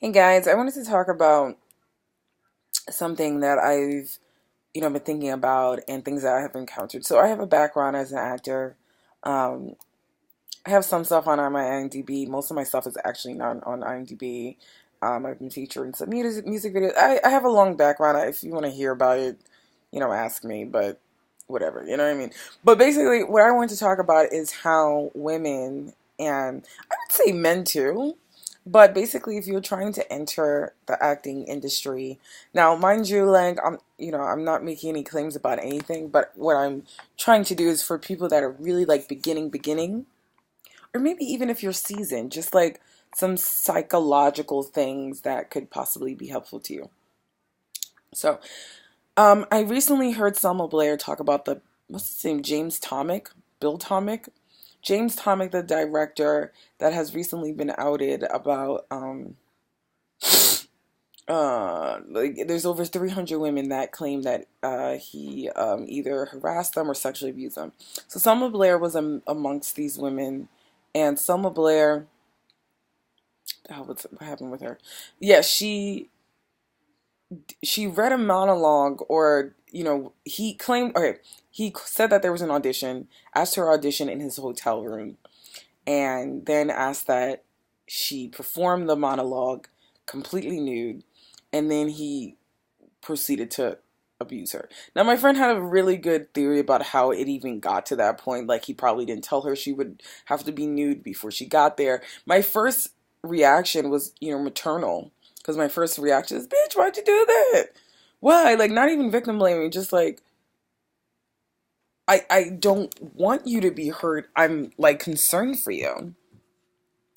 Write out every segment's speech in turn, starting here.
Hey guys, I wanted to talk about something that I've, been thinking about and things that I have encountered. So I have a background as an actor. Um, I have some stuff on my IMDb. Most of my stuff is actually not on IMDb. I've been featured in some music videos. I have a long background. If you want to hear about it, ask me, but whatever, you know what I mean? But basically, what I want to talk about is how women, and I would say men too, but basically, if you're trying to enter the acting industry, now, mind you, like I'm not making any claims about anything, but what I'm trying to do is for people that are really like beginning, or maybe even if you're seasoned, just like some psychological things that could possibly be helpful to you. So, I recently heard Selma Blair talk about what's his name, James Tomic, Bill Tomic, James Tomic, the director that has recently been outed about like there's over 300 women that claim that he either harassed them or sexually abused them. So Selma Blair was amongst these women, and Selma Blair, what happened with her? Yeah, she read a monologue, or he claimed, okay, he said that there was an audition, asked her audition in his hotel room, and then asked that she perform the monologue completely nude, and then he proceeded to abuse her. Now, my friend had a really good theory about how it even got to that point. Like, he probably didn't tell her she would have to be nude before she got there. My first reaction was, maternal. Because my first reaction is, bitch, why'd you do that? Why? Like, not even victim blaming, just like, I don't want you to be hurt. I'm, like, concerned for you.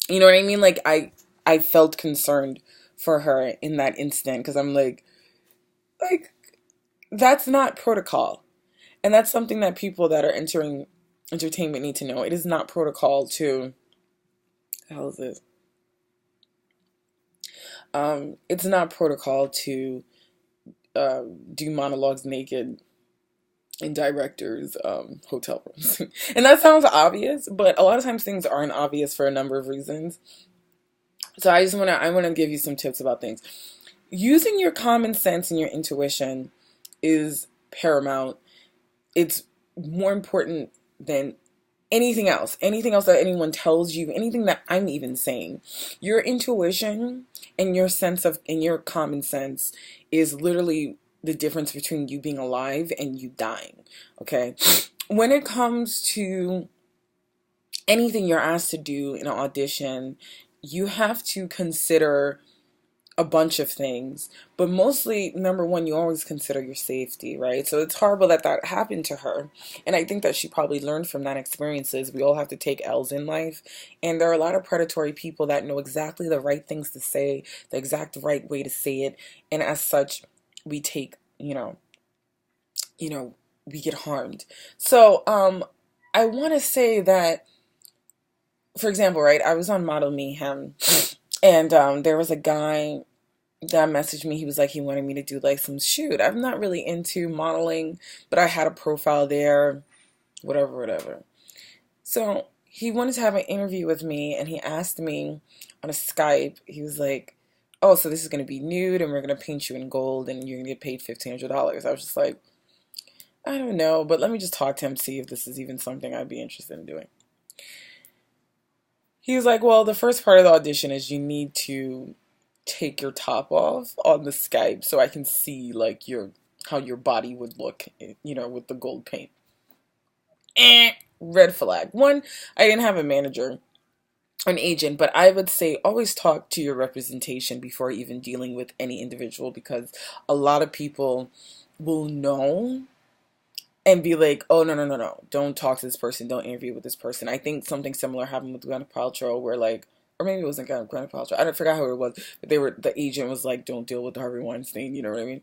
You know what I mean? Like, I felt concerned for her in that instant, because I'm like, that's not protocol. And that's something that people that are entering entertainment need to know. It is not protocol to, the hell is this? It's not protocol to do monologues naked in directors' hotel rooms. And that sounds obvious, but a lot of times things aren't obvious for a number of reasons. So I wanna give you some tips about things. Using your common sense and your intuition is paramount. It's more important than anything else that anyone tells you, anything that I'm even saying. Your intuition and your common sense is literally the difference between you being alive and you dying. Okay? When it comes to anything you're asked to do in an audition, you have to consider a bunch of things, but mostly, number one, you always consider your safety, right? So it's horrible that that happened to her, and I think that she probably learned from that experiences. We all have to take L's in life, and there are a lot of predatory people that know exactly the right things to say, the exact right way to say it, and as such, we take, we get harmed. So, I want to say that, for example, right, I was on Model Mayhem, and there was a guy that messaged me. He was like, he wanted me to do like some shoot. I'm not really into modeling, but I had a profile there, whatever. So he wanted to have an interview with me, and he asked me on a Skype. He was like, oh, so this is going to be nude, and we're going to paint you in gold, and you're going to get paid $1,500. I was just like, I don't know, but let me just talk to him, see if this is even something I'd be interested in doing. He was like, well, the first part of the audition is you need to take your top off on the Skype so I can see like how your body would look, with the gold paint. Red flag. One, I didn't have a manager, an agent, but I would say always talk to your representation before even dealing with any individual, because a lot of people will know and be like, oh, no, don't talk to this person, don't interview with this person. I think something similar happened with Gwyneth Paltrow, where like, or maybe it wasn't Gwyneth Paltrow, I don't forgot who it was, but the agent was like, don't deal with Harvey Weinstein, you know what I mean?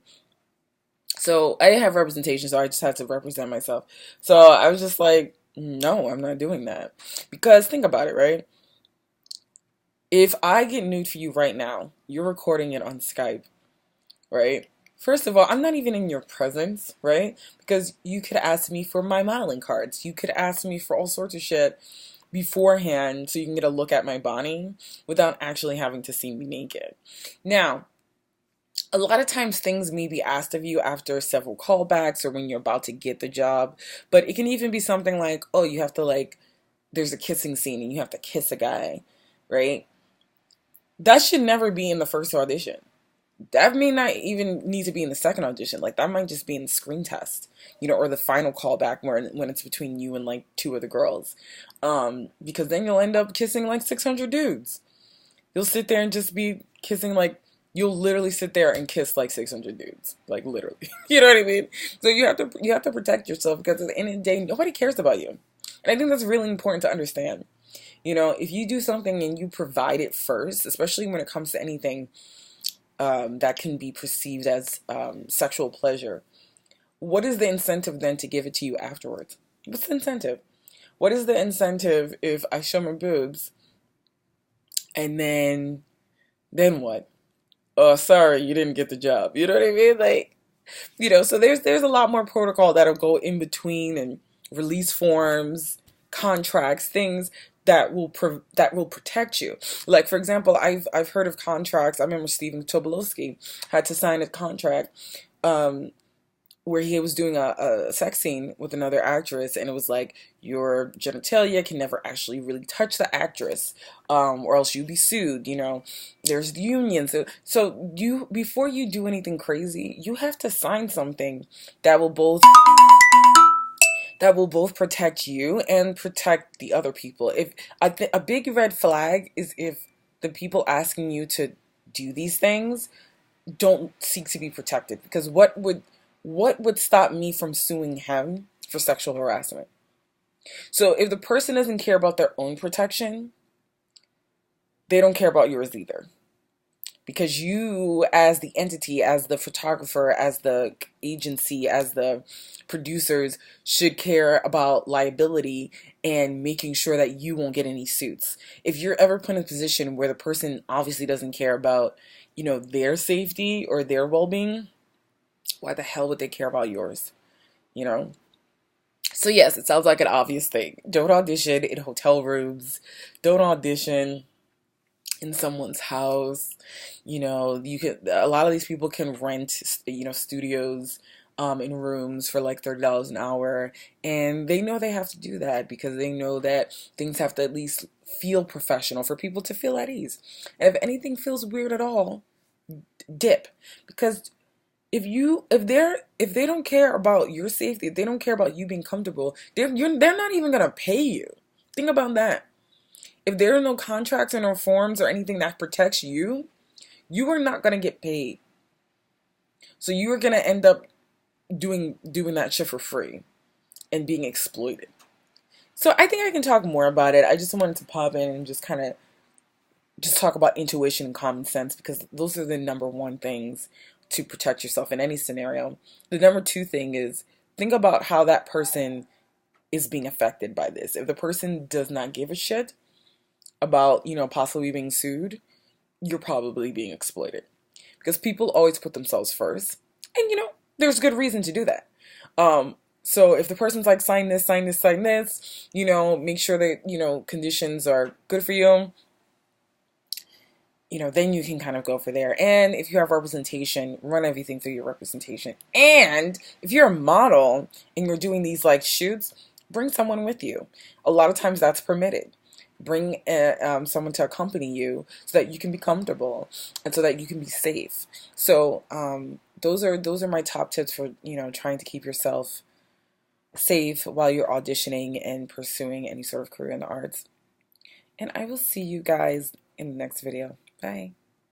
So I didn't have representation, so I just had to represent myself. So I was just like, no, I'm not doing that. Because think about it, right? If I get nude for you right now, you're recording it on Skype, right? First of all, I'm not even in your presence, right? Because you could ask me for my modeling cards. You could ask me for all sorts of shit beforehand so you can get a look at my body without actually having to see me naked. Now, a lot of times things may be asked of you after several callbacks or when you're about to get the job, but it can even be something like, oh, you have to like, there's a kissing scene and you have to kiss a guy, right? That should never be in the first audition. That may not even need to be in the second audition. Like, that might just be in the screen test, or the final callback when it's between you and like two other girls. Because then you'll end up kissing like 600 dudes. You'll sit there and just be kissing like, you'll literally sit there and kiss like 600 dudes. Like, literally. You know what I mean? So you have to protect yourself, because at the end of the day, nobody cares about you. And I think that's really important to understand. If you do something and you provide it first, especially when it comes to anything that can be perceived as sexual pleasure, what is the incentive then to give it to you afterwards? What's the incentive? What is the incentive if I show my boobs and then what? Oh, sorry, you didn't get the job. You know what I mean? Like, so there's a lot more protocol that'll go in between, and release forms, contracts, things that will protect you. Like, for example, I've heard of contracts. I remember Stephen Tobolowsky had to sign a contract where he was doing a sex scene with another actress, and it was like, your genitalia can never actually really touch the actress, or else you'll be sued. There's the union. So you, before you do anything crazy, you have to sign something that will both protect you and protect the other people. If a big red flag is if the people asking you to do these things don't seek to be protected, because what would stop me from suing him for sexual harassment? So if the person doesn't care about their own protection, they don't care about yours either. Because you, as the entity, as the photographer, as the agency, as the producers, should care about liability and making sure that you won't get any suits. If you're ever put in a position where the person obviously doesn't care about, their safety or their well-being, why the hell would they care about yours? So yes, it sounds like an obvious thing. Don't audition in hotel rooms. Don't audition in someone's house. A lot of these people can rent, studios in rooms for like $30 an hour, and they know they have to do that because they know that things have to at least feel professional for people to feel at ease. And if anything feels weird at all, dip. Because if they don't care about your safety, if they don't care about you being comfortable, they're not even gonna pay you. Think about that. If there are no contracts or no forms or anything that protects you, you are not gonna get paid. So you are gonna end up doing that shit for free and being exploited. So I think I can talk more about it. I just wanted to pop in and just kind of talk about intuition and common sense, because those are the number one things to protect yourself in any scenario. The number two thing is, think about how that person is being affected by this. If the person does not give a shit about, possibly being sued, you're probably being exploited. Because people always put themselves first. And, there's good reason to do that. So if the person's like, sign this, sign this, sign this, make sure that, conditions are good for you, then you can kind of go for there. And if you have representation, run everything through your representation. And if you're a model and you're doing these like shoots, bring someone with you. A lot of times that's permitted. Bring someone to accompany you so that you can be comfortable and so that you can be safe. So those are my top tips for trying to keep yourself safe while you're auditioning and pursuing any sort of career in the arts. And I will see you guys in the next video. Bye.